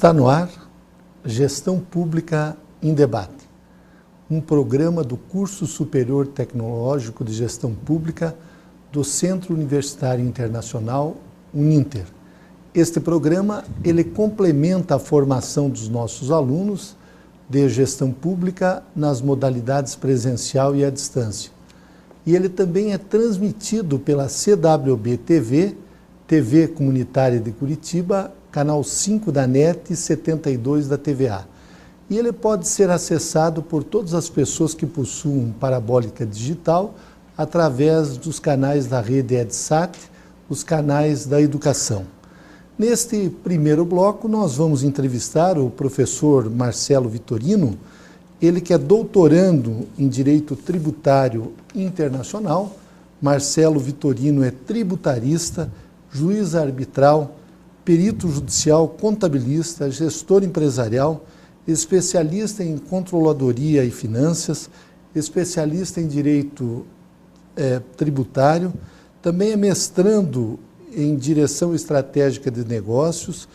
Está no ar Gestão Pública em Debate, um programa do Curso Superior Tecnológico de Gestão Pública do Centro Universitário Internacional, Uninter. Este programa, ele complementa a formação dos nossos alunos de gestão pública nas modalidades presencial e à distância. E ele também é transmitido pela CWB TV, TV Comunitária de Curitiba, canal 5 da NET e 72 da TVA. E ele pode ser acessado por todas as pessoas que possuem parabólica digital através dos canais da rede EdSat, os canais da educação. Neste primeiro bloco, nós vamos entrevistar o professor Marcelo Vitorino, ele que é doutorando em Direito Tributário Internacional. Marcelo Vitorino é tributarista, juiz arbitral, perito judicial, contabilista, gestor empresarial, especialista em controladoria e finanças, especialista em direito tributário, também é mestrando em direção estratégica de negócios,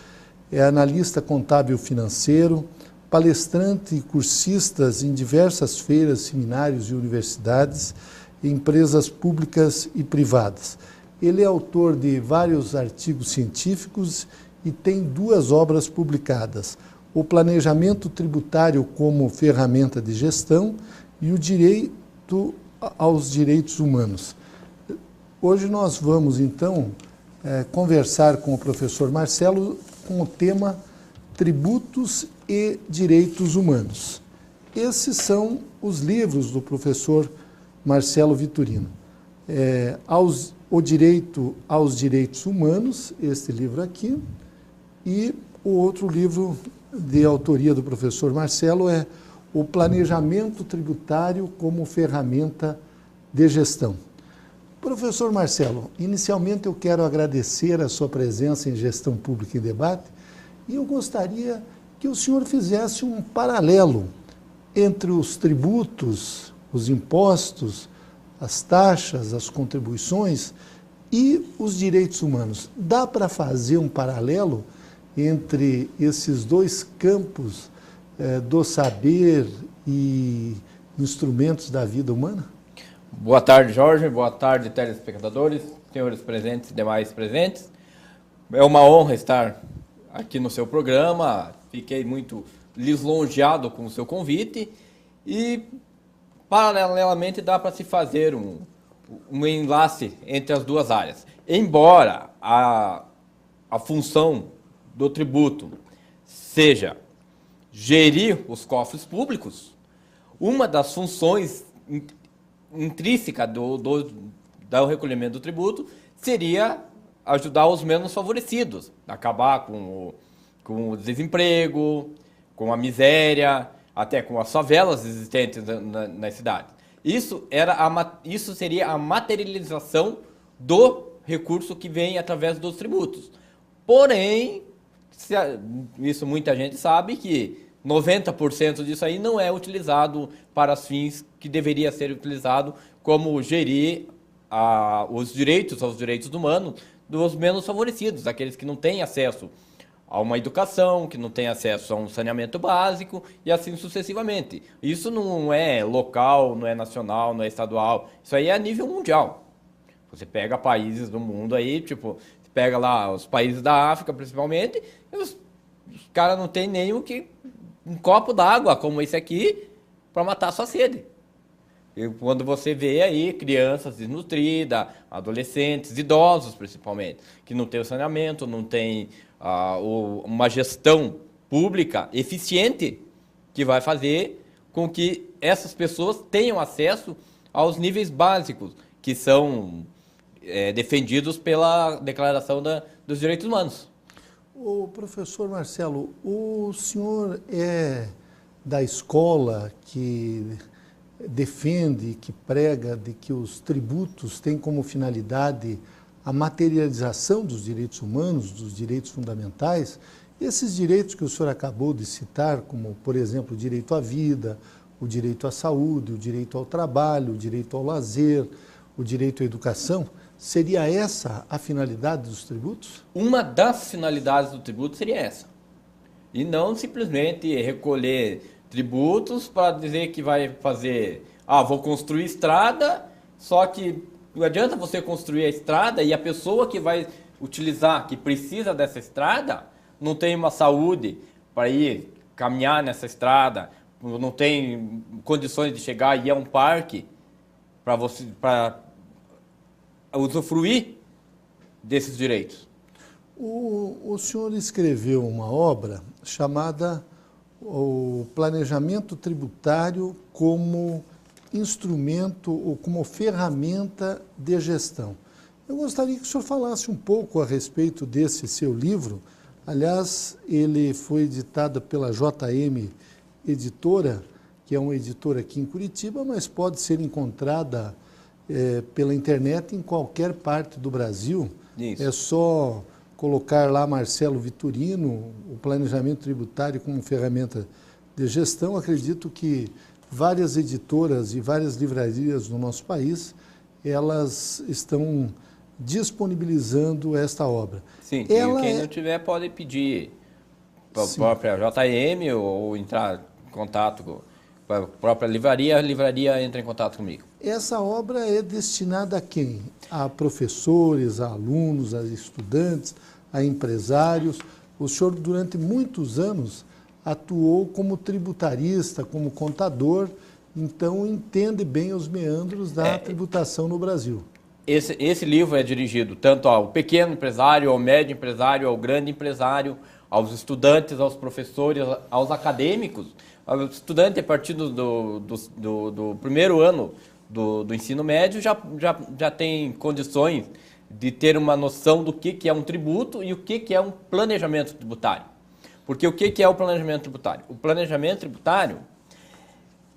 é analista contábil financeiro, palestrante e cursistas em diversas feiras, seminários e universidades, empresas públicas e privadas. Ele é autor de vários artigos científicos e tem 2 obras publicadas: O Planejamento Tributário como Ferramenta de Gestão e O Direito aos Direitos Humanos. Hoje nós vamos, então, conversar com o professor Marcelo com o tema Tributos e Direitos Humanos. Esses são os livros do professor Marcelo Vitorino. O Direito aos Direitos Humanos, este livro aqui, e o outro livro de autoria do professor Marcelo é O Planejamento Tributário como Ferramenta de Gestão. Professor Marcelo, inicialmente eu quero agradecer a sua presença em Gestão Pública em Debate e eu gostaria que o senhor fizesse um paralelo entre os tributos, os impostos, as taxas, as contribuições e os direitos humanos. Dá para fazer um paralelo entre esses 2 campos do saber e instrumentos da vida humana? Boa tarde, Jorge. Boa tarde, telespectadores, senhores presentes e demais presentes. É uma honra estar aqui no seu programa. Fiquei muito lisonjeado com o seu convite e, paralelamente, dá para se fazer um enlace entre as 2 áreas. Embora a função do tributo seja gerir os cofres públicos, uma das funções intrínseca do recolhimento do tributo seria ajudar os menos favorecidos, acabar com o desemprego, com a miséria, até com as favelas existentes nas cidades. Isso seria a materialização do recurso que vem através dos tributos. Porém, isso muita gente sabe que 90% disso aí não é utilizado para os fins que deveria ser utilizado, como gerir os direitos aos direitos humanos dos menos favorecidos, aqueles que não têm acesso a uma educação, que não têm acesso a um saneamento básico e assim sucessivamente. Isso não é local, não é nacional, não é estadual, isso aí é a nível mundial. Você pega países do mundo aí, tipo, você pega lá os países da África principalmente, e os caras não têm nem um copo d'água como esse aqui para matar a sua sede. E quando você vê aí crianças desnutridas, adolescentes, idosos principalmente, que não tem o saneamento, não tem uma gestão pública eficiente que vai fazer com que essas pessoas tenham acesso aos níveis básicos que são defendidos pela Declaração dos Direitos Humanos. O professor Marcelo, o senhor é da escola que defende, que prega de que os tributos têm como finalidade a materialização dos direitos humanos, dos direitos fundamentais, esses direitos que o senhor acabou de citar, como, por exemplo, o direito à vida, o direito à saúde, o direito ao trabalho, o direito ao lazer, o direito à educação, seria essa a finalidade dos tributos? Uma das finalidades do tributo seria essa. E não simplesmente recolher tributos para dizer que vai fazer, vou construir estrada, só que não adianta você construir a estrada e a pessoa que vai utilizar, que precisa dessa estrada, não tem uma saúde para ir caminhar nessa estrada, não tem condições de chegar e ir a um parque para usufruir desses direitos. O senhor escreveu uma obra chamada O Planejamento Tributário como instrumento ou como ferramenta de gestão. Eu gostaria que o senhor falasse um pouco a respeito desse seu livro. Aliás, ele foi editado pela JM Editora, que é uma editora aqui em Curitiba, mas pode ser encontrada pela internet em qualquer parte do Brasil. Isso. É só colocar lá Marcelo Vitorino, o planejamento tributário como ferramenta de gestão. Acredito que várias editoras e várias livrarias no nosso país, elas estão disponibilizando esta obra. Sim, quem não tiver pode pedir para a própria JM ou entrar em contato com a própria livraria, a livraria entra em contato comigo. Essa obra é destinada a quem? A professores, a alunos, a estudantes, a empresários. O senhor, durante muitos anos, atuou como tributarista, como contador, então entende bem os meandros da tributação no Brasil. Esse livro é dirigido tanto ao pequeno empresário, ao médio empresário, ao grande empresário, aos estudantes, aos professores, aos acadêmicos. O estudante, a partir do primeiro ano do ensino médio, já tem condições de ter uma noção do que é um tributo e o que é um planejamento tributário. Porque o que é o planejamento tributário? O planejamento tributário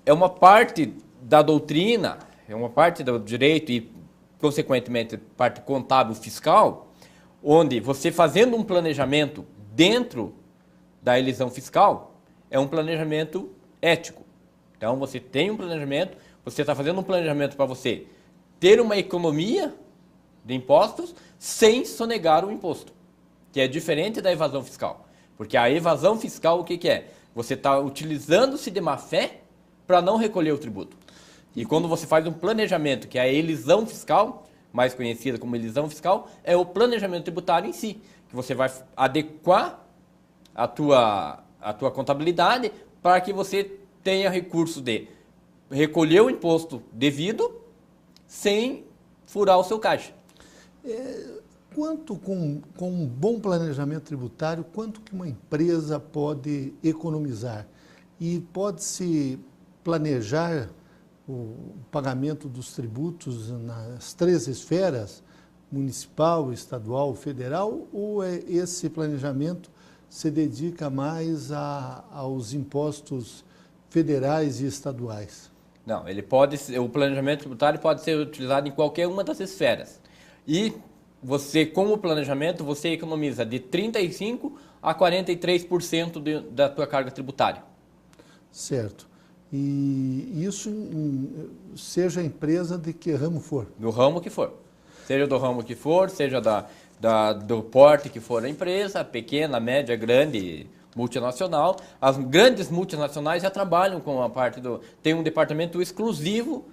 é uma parte da doutrina, é uma parte do direito e, consequentemente, parte contábil fiscal, onde você fazendo um planejamento dentro da elisão fiscal, é um planejamento ético. Então, você tem um planejamento, você está fazendo um planejamento para você ter uma economia de impostos sem sonegar o imposto, que é diferente da evasão fiscal. Porque a evasão fiscal, o que é? Você está utilizando-se de má-fé para não recolher o tributo. E quando você faz um planejamento, que é a elisão fiscal, mais conhecida como elisão fiscal, é o planejamento tributário em si, que você vai adequar a tua contabilidade para que você tenha recurso de recolher o imposto devido sem furar o seu caixa. Quanto com um bom planejamento tributário, quanto que uma empresa pode economizar? E pode-se planejar o pagamento dos tributos nas três esferas, municipal, estadual, federal, ou esse planejamento se dedica mais aos impostos federais e estaduais? Não, o planejamento tributário pode ser utilizado em qualquer uma das esferas. E você, com o planejamento, você economiza de 35% a 43% da tua carga tributária. Certo. E isso seja a empresa de que ramo for? Do ramo que for. Seja do ramo que for, seja do porte que for a empresa, pequena, média, grande, multinacional. As grandes multinacionais já trabalham com a parte tem um departamento exclusivo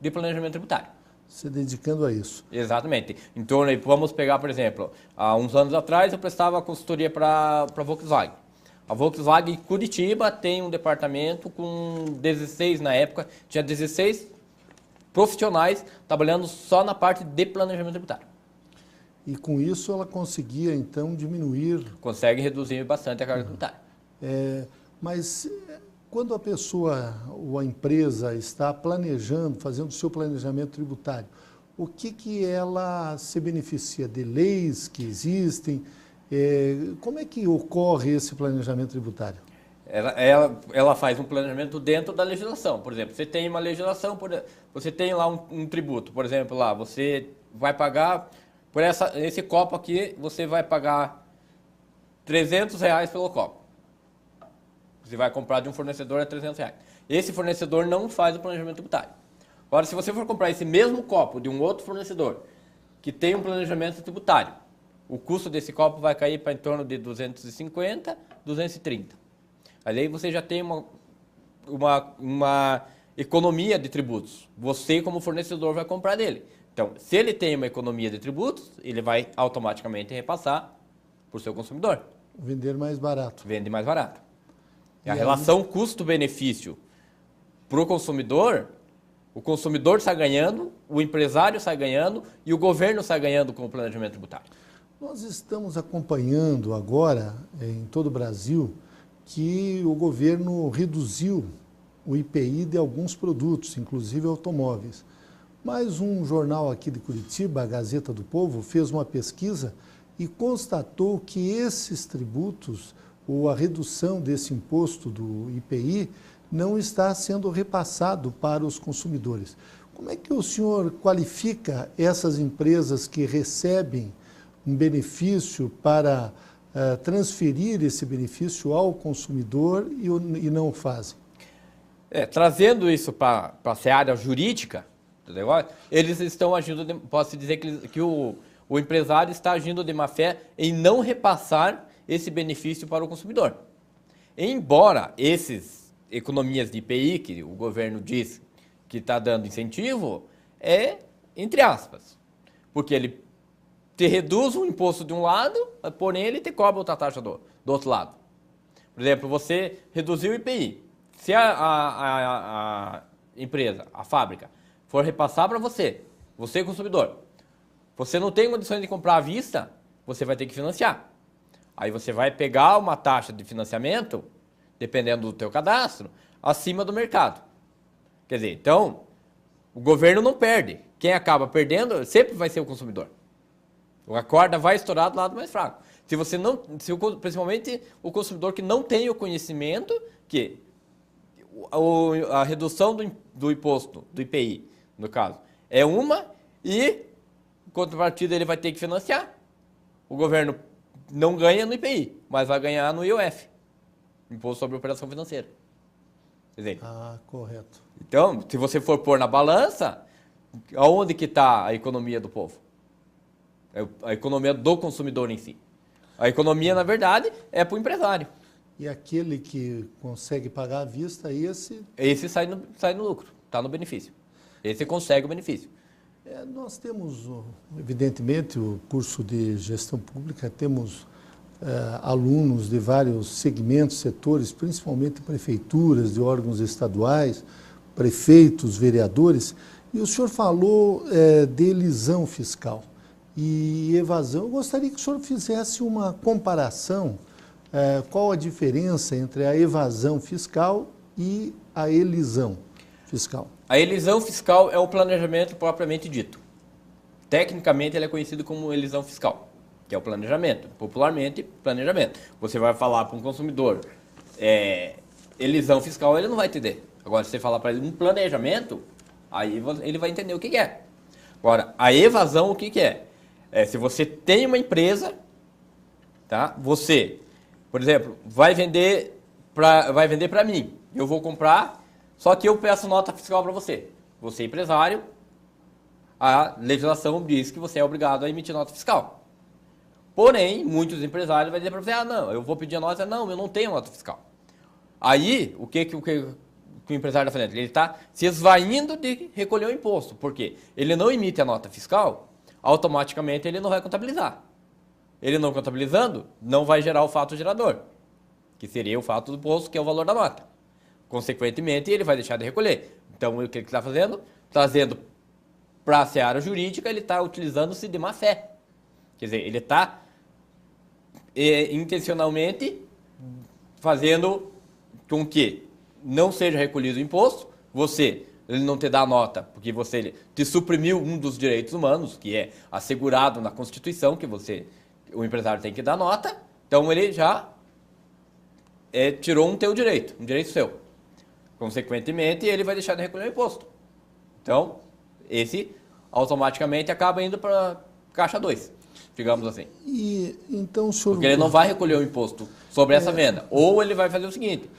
de planejamento tributário. Se dedicando a isso. Exatamente. Então, vamos pegar, por exemplo, há uns anos atrás eu prestava consultoria para a Volkswagen. A Volkswagen em Curitiba tem um departamento com 16, na época, tinha 16 profissionais trabalhando só na parte de planejamento tributário. E com isso ela conseguia, então, diminuir... Consegue reduzir bastante a carga tributária. Mas quando a pessoa ou a empresa está planejando, fazendo o seu planejamento tributário, o que ela se beneficia? De leis que existem? Como é que ocorre esse planejamento tributário? Ela faz um planejamento dentro da legislação. Por exemplo, você tem uma legislação, você tem lá um tributo. Por exemplo, lá você vai pagar, por esse copo aqui, você vai pagar R$300 pelo copo. Você vai comprar de um fornecedor a R$300. Esse fornecedor não faz o planejamento tributário. Agora, se você for comprar esse mesmo copo de um outro fornecedor que tem um planejamento tributário, o custo desse copo vai cair para em torno de 250, 230. Aí você já tem uma economia de tributos. Você, como fornecedor, vai comprar dele. Então, se ele tem uma economia de tributos, ele vai automaticamente repassar para o seu consumidor. Vender mais barato. Vende mais barato. E a aí? relação custo-benefício para o consumidor sai ganhando, o empresário sai ganhando e o governo sai ganhando com o planejamento tributário. Nós estamos acompanhando agora, em todo o Brasil, que o governo reduziu o IPI de alguns produtos, inclusive automóveis. Mas um jornal aqui de Curitiba, a Gazeta do Povo, fez uma pesquisa e constatou que esses tributos, ou a redução desse imposto do IPI, não está sendo repassado para os consumidores. Como é que o senhor qualifica essas empresas que recebem um benefício para transferir esse benefício ao consumidor e não o fazem? Trazendo isso para a seara jurídica, eles estão agindo, posso dizer que o empresário está agindo de má fé em não repassar esse benefício para o consumidor. Embora essas economias de IPI, que o governo diz que está dando incentivo, entre aspas, porque ele te reduz o imposto de um lado, porém ele te cobra outra taxa do outro lado. Por exemplo, você reduziu o IPI. Se a empresa, a fábrica, for repassar para você consumidor, você não tem condições de comprar à vista, você vai ter que financiar. Aí você vai pegar uma taxa de financiamento, dependendo do teu cadastro, acima do mercado. Quer dizer, então, o governo não perde. Quem acaba perdendo sempre vai ser o consumidor. A corda vai estourar do lado mais fraco. Principalmente o consumidor que não tem o conhecimento que a redução do imposto, do IPI, no caso, é uma e, em contrapartida, ele vai ter que financiar. O governo não ganha no IPI, mas vai ganhar no IOF, Imposto sobre Operação Financeira. Quer dizer, correto. Então, se você for pôr na balança, aonde que está a economia do povo? A economia do consumidor em si. A economia, na verdade, é para o empresário. E aquele que consegue pagar à vista, Esse sai no lucro, está no benefício. Esse consegue o benefício. Nós temos, evidentemente, o curso de gestão pública, temos alunos de vários segmentos, setores, principalmente prefeituras, de órgãos estaduais, prefeitos, vereadores, e o senhor falou de elisão fiscal e evasão. Eu gostaria que o senhor fizesse uma comparação, qual a diferença entre a evasão fiscal e a elisão fiscal. A elisão fiscal é o planejamento propriamente dito. Tecnicamente, ele é conhecido como elisão fiscal, que é o planejamento. Popularmente, planejamento. Você vai falar para um consumidor elisão fiscal, ele não vai entender. Agora, se você falar para ele um planejamento, aí ele vai entender o que é. Agora, a evasão, o que é? Se você tem uma empresa, tá? Você, por exemplo, vai vender para mim. Eu vou comprar, só que eu peço nota fiscal para você. Você é empresário, a legislação diz que você é obrigado a emitir nota fiscal. Porém, muitos empresários vão dizer para você, não, eu vou pedir a nota, não, eu não tenho nota fiscal. Aí, o que o empresário está fazendo? Ele está se esvaindo de recolher o imposto. Por quê? Ele não emite a nota fiscal, automaticamente ele não vai contabilizar. Ele não contabilizando, não vai gerar o fato gerador, que seria o fato do imposto, que é o valor da nota. Consequentemente, ele vai deixar de recolher. Então, o que ele está fazendo? Trazendo para a seara jurídica, ele está utilizando-se de má fé. Quer dizer, ele está intencionalmente fazendo com que não seja recolhido o imposto, ele não te dá nota, porque você te suprimiu um dos direitos humanos, que é assegurado na Constituição, que o empresário tem que dar nota, então ele já tirou um direito seu. Consequentemente, ele vai deixar de recolher o imposto. Então, esse automaticamente acaba indo para caixa 2, digamos assim. Então, senhor... Porque ele não vai recolher o imposto sobre essa venda. Ou ele vai fazer o seguinte,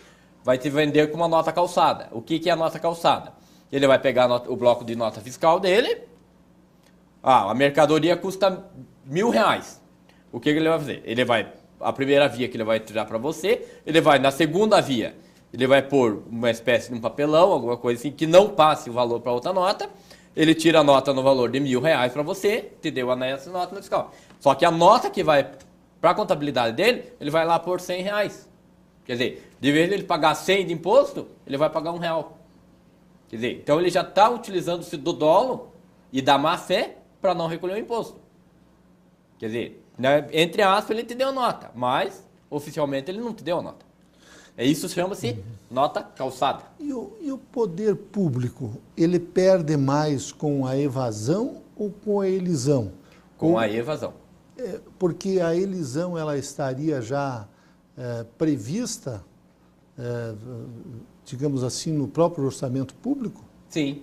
vai te vender com uma nota calçada. O que é a nota calçada? Ele vai pegar o bloco de nota fiscal dele, a mercadoria custa R$1.000. o que ele vai fazer? A primeira via que ele vai tirar para você, ele vai na segunda via, ele vai pôr uma espécie de um papelão, alguma coisa assim, que não passe o valor para outra nota, ele tira a nota no valor de R$1.000 para você, te deu essa nota no fiscal. Só que a nota que vai para a contabilidade dele, ele vai lá por R$100. Quer dizer, de vez de ele pagar 100 de imposto, ele vai pagar R$1. Quer dizer, então ele já está utilizando-se do dolo e da má fé para não recolher o imposto. Quer dizer, né, entre aspas, ele te deu nota, mas oficialmente ele não te deu a nota. Isso chama-se nota calçada. E o poder público, ele perde mais com a evasão ou com a elisão? Com a evasão. Porque a elisão ela estaria já prevista, digamos assim, no próprio orçamento público? Sim,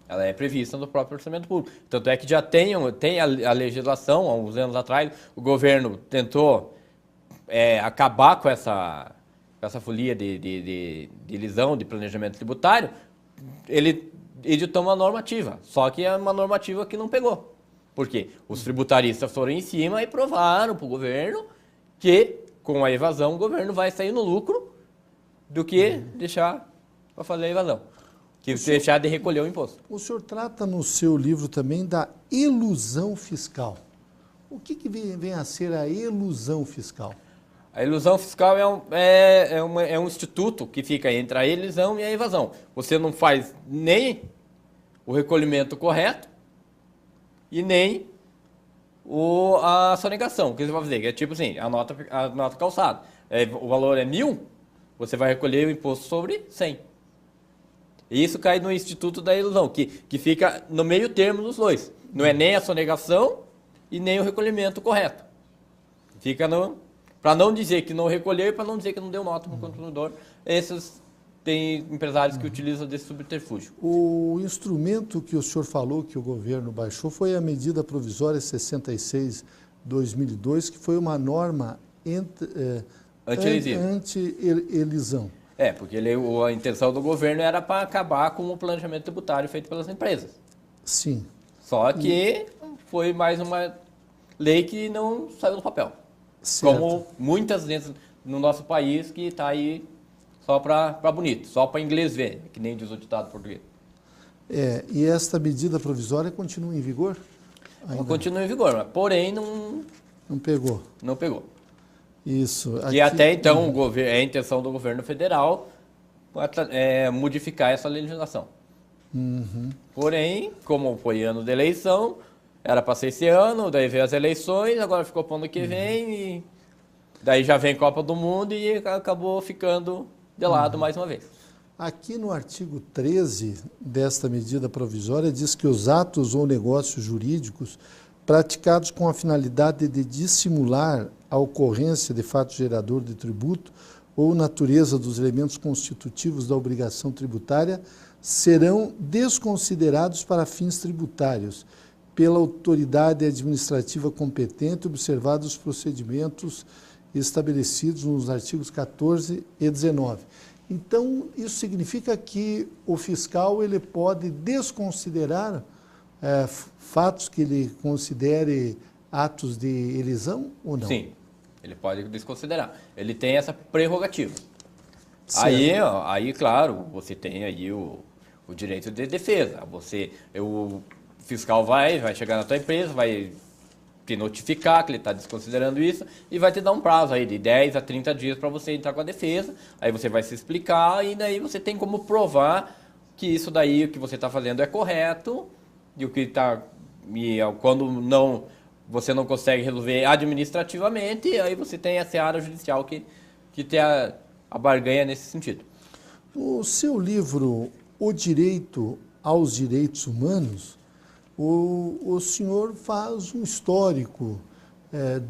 ela é prevista no próprio orçamento público. Tanto é que já tem a legislação, há uns anos atrás, o governo tentou acabar com essa folia de elisão, de planejamento tributário. Ele editou uma normativa, só que é uma normativa que não pegou. Por quê? Os tributaristas foram em cima e provaram para o governo que, com a evasão, o governo vai sair no lucro do que deixar para fazer a evasão, que deixar de recolher o imposto. O senhor trata no seu livro também da elusão fiscal. O que vem a ser a elusão fiscal? A elusão fiscal é um instituto que fica entre a elisão e a evasão. Você não faz nem o recolhimento correto e nem a sonegação. O que você vai fazer? É tipo assim, a nota calçada. O valor é 1.000, você vai recolher o imposto sobre 100. E isso cai no instituto da elusão, que fica no meio termo dos dois. Não é nem a sonegação e nem o recolhimento correto. Fica para não dizer que não recolheu e para não dizer que não deu nota para o consumidor. Tem empresários que utilizam desse subterfúgio. O instrumento que o senhor falou que o governo baixou foi a medida provisória 66/2002, que foi uma norma anti-elisão. Porque a intenção do governo era para acabar com o planejamento tributário feito pelas empresas. Sim. Só que foi mais uma lei que não saiu do papel. Certo. Como muitas dentro no nosso país que está aí só para bonito, só para inglês ver, que nem diz o ditado português. E esta medida provisória continua em vigor? Ainda continua em vigor, mas porém não pegou. Não pegou. Isso. E até então a intenção do governo federal modificar essa legislação. Porém, como foi ano de eleição, era para ser esse ano, daí veio as eleições, agora ficou para o ano que vem, e daí já vem Copa do Mundo e acabou ficando de lado mais uma vez. Aqui no artigo 13 desta medida provisória diz que os atos ou negócios jurídicos praticados com a finalidade de dissimular a ocorrência de fato gerador de tributo ou natureza dos elementos constitutivos da obrigação tributária serão desconsiderados para fins tributários pela autoridade administrativa competente, observados os procedimentos estabelecidos nos artigos 14 e 19. Então, isso significa que o fiscal ele pode desconsiderar fatos que ele considere atos de elisão ou não? Sim, ele pode desconsiderar. Ele tem essa prerrogativa. Certo. Aí, claro, você tem aí o direito de defesa. O fiscal vai chegar na tua empresa, vai te notificar que ele está desconsiderando isso e vai te dar um prazo aí de 10 a 30 dias para você entrar com a defesa. Aí você vai se explicar e daí você tem como provar que isso daí, o que você está fazendo é correto e o que está... quando você não consegue resolver administrativamente, aí você tem a seara judicial que tem a barganha nesse sentido. No seu livro, O Direito aos Direitos Humanos, o senhor faz um histórico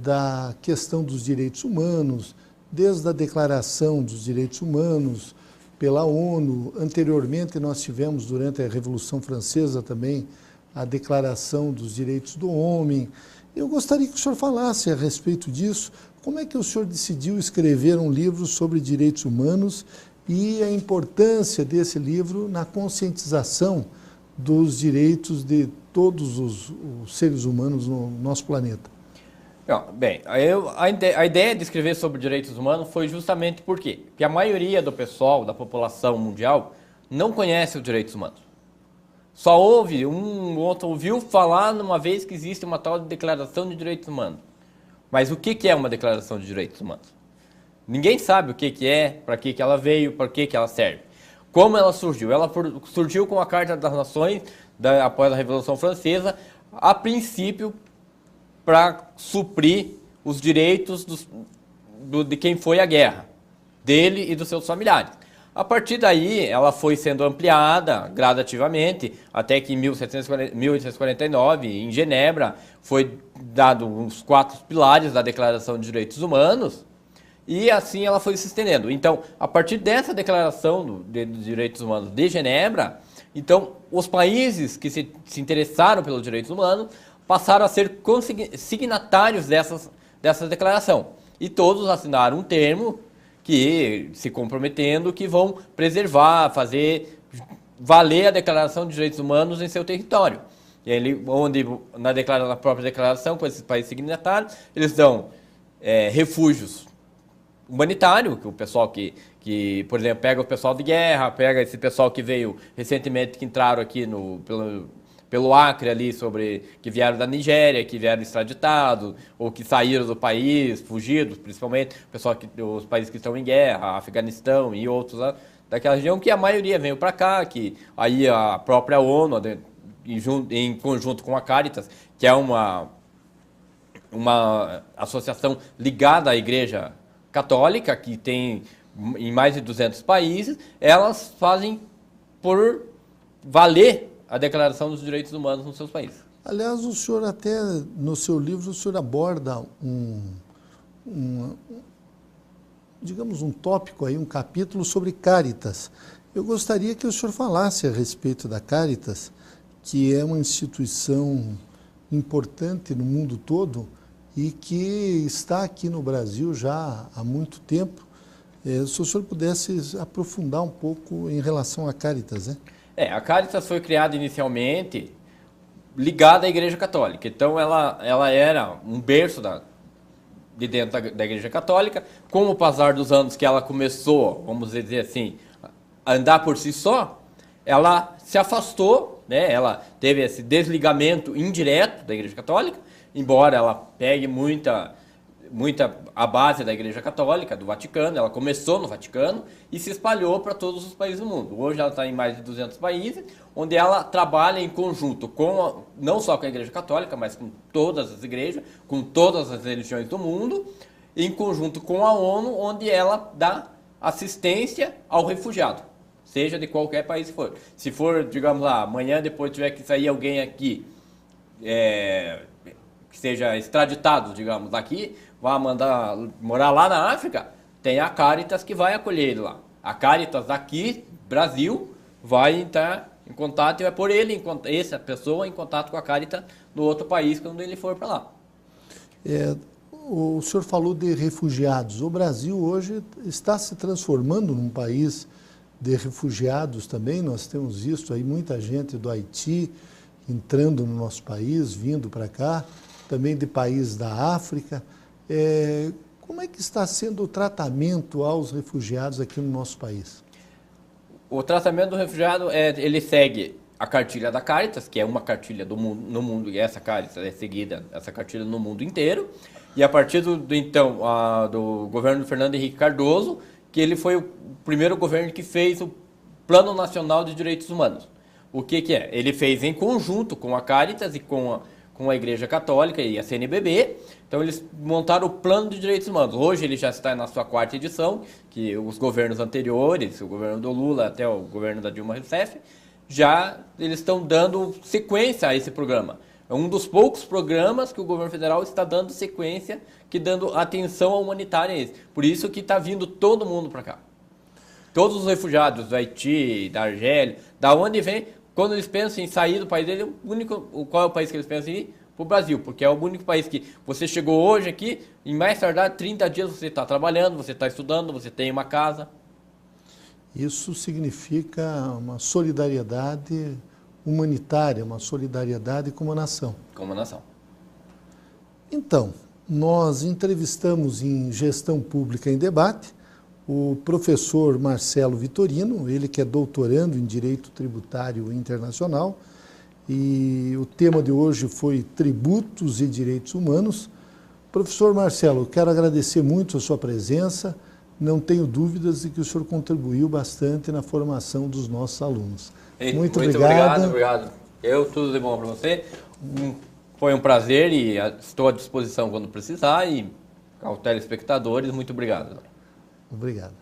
da questão dos direitos humanos, desde a Declaração dos Direitos Humanos pela ONU. Anteriormente, nós tivemos, durante a Revolução Francesa também, a Declaração dos Direitos do Homem. Eu gostaria que o senhor falasse a respeito disso. Como é que o senhor decidiu escrever um livro sobre direitos humanos e a importância desse livro na conscientização dos direitos de todos os seres humanos no nosso planeta? Não, bem, a ideia de escrever sobre direitos humanos foi justamente por quê? Porque a maioria do pessoal, da população mundial, não conhece os direitos humanos. Só ouve, um outro ouviu falar numa vez que existe uma tal de Declaração de Direitos Humanos. Mas o que é uma Declaração de Direitos Humanos? Ninguém sabe o que é, para que ela veio, para que ela serve. Como ela surgiu? Ela surgiu com a Carta das Nações, após a Revolução Francesa, a princípio para suprir os direitos de quem foi à guerra, dele e dos seus familiares. A partir daí, ela foi sendo ampliada gradativamente, até que em 1849, em Genebra, foi dado os 4 pilares da Declaração de Direitos Humanos, e assim ela foi se estendendo. Então, a partir dessa Declaração de Direitos Humanos de Genebra, então, os países que se interessaram pelos direitos humanos passaram a ser signatários dessa declaração. E todos assinaram um termo que se comprometendo que vão preservar, fazer valer a Declaração de Direitos Humanos em seu território. E ele, onde na própria declaração, com esses países signatários, eles dão refúgios humanitários, que o pessoal que, por exemplo, pega o pessoal de guerra, pega esse pessoal que veio recentemente, que entraram aqui pelo Acre ali, que vieram da Nigéria, que vieram extraditados, ou que saíram do país, fugidos, principalmente os países que estão em guerra, Afeganistão e outros daquela região, que a maioria veio para cá, que aí a própria ONU, em conjunto com a Caritas, que é uma associação ligada à Igreja Católica, que tem em mais de 200 países, elas fazem por valer a Declaração dos Direitos Humanos nos seus países. Aliás, o senhor até, no seu livro, o senhor aborda digamos, um tópico aí, um capítulo sobre Caritas. Eu gostaria que o senhor falasse a respeito da Caritas, que é uma instituição importante no mundo todo e que está aqui no Brasil já há muito tempo. Se o senhor pudesse aprofundar um pouco em relação à Caritas, né? A Caritas foi criada inicialmente ligada à Igreja Católica. Então, ela era um berço de dentro da Igreja Católica. Com o passar dos anos que ela começou, vamos dizer assim, a andar por si só, ela se afastou, né? Ela teve esse desligamento indireto da Igreja Católica, embora ela pegue muita a base da Igreja Católica, do Vaticano. Ela começou no Vaticano e se espalhou para todos os países do mundo. Hoje ela está em mais de 200 países, onde ela trabalha em conjunto não só com a Igreja Católica, mas com todas as igrejas, com todas as religiões do mundo, em conjunto com a ONU, onde ela dá assistência ao refugiado, seja de qualquer país que for. Se for, digamos lá, amanhã depois tiver que sair alguém aqui, que seja extraditado, digamos, daqui, vai mandar morar lá na África, tem a Caritas que vai acolher ele lá. A Caritas daqui, Brasil, vai entrar em contato e vai pôr essa pessoa em contato com a Caritas no outro país quando ele for para lá. O senhor falou de refugiados. O Brasil hoje está se transformando num país de refugiados também. Nós temos visto aí muita gente do Haiti entrando no nosso país, vindo para cá, também de países da África. Como é que está sendo o tratamento aos refugiados aqui no nosso país? O tratamento do refugiado, ele segue a cartilha da Caritas, que é uma cartilha no mundo, e essa Caritas é seguida, essa cartilha no mundo inteiro. E a partir do governo do Fernando Henrique Cardoso, que ele foi o primeiro governo que fez o Plano Nacional de Direitos Humanos. O que é? Ele fez em conjunto com a Caritas e com a Igreja Católica e a CNBB. Então eles montaram o Plano de Direitos Humanos. Hoje ele já está na sua 4ª edição, que os governos anteriores, o governo do Lula até o governo da Dilma Rousseff, eles estão dando sequência a esse programa. É um dos poucos programas que o governo federal está dando sequência, dando atenção humanitária a esse. Por isso que está vindo todo mundo para cá. Todos os refugiados do Haiti, da Argélia, da onde vem, quando eles pensam em sair do país dele, qual é o país que eles pensam em ir? Para o Brasil, porque é o único país que você chegou hoje aqui, em mais tardar 30 dias você está trabalhando, você está estudando, você tem uma casa. Isso significa uma solidariedade humanitária, uma solidariedade como nação. Como nação. Então, nós entrevistamos em Gestão Pública em Debate o professor Marcelo Vitorino, ele que é doutorando em Direito Tributário Internacional, e o tema de hoje foi Tributos e Direitos Humanos. Professor Marcelo, quero agradecer muito a sua presença, não tenho dúvidas de que o senhor contribuiu bastante na formação dos nossos alunos. Muito obrigado. Obrigado. Tudo de bom para você. Foi um prazer e estou à disposição quando precisar, e aos telespectadores, muito obrigado. Obrigado.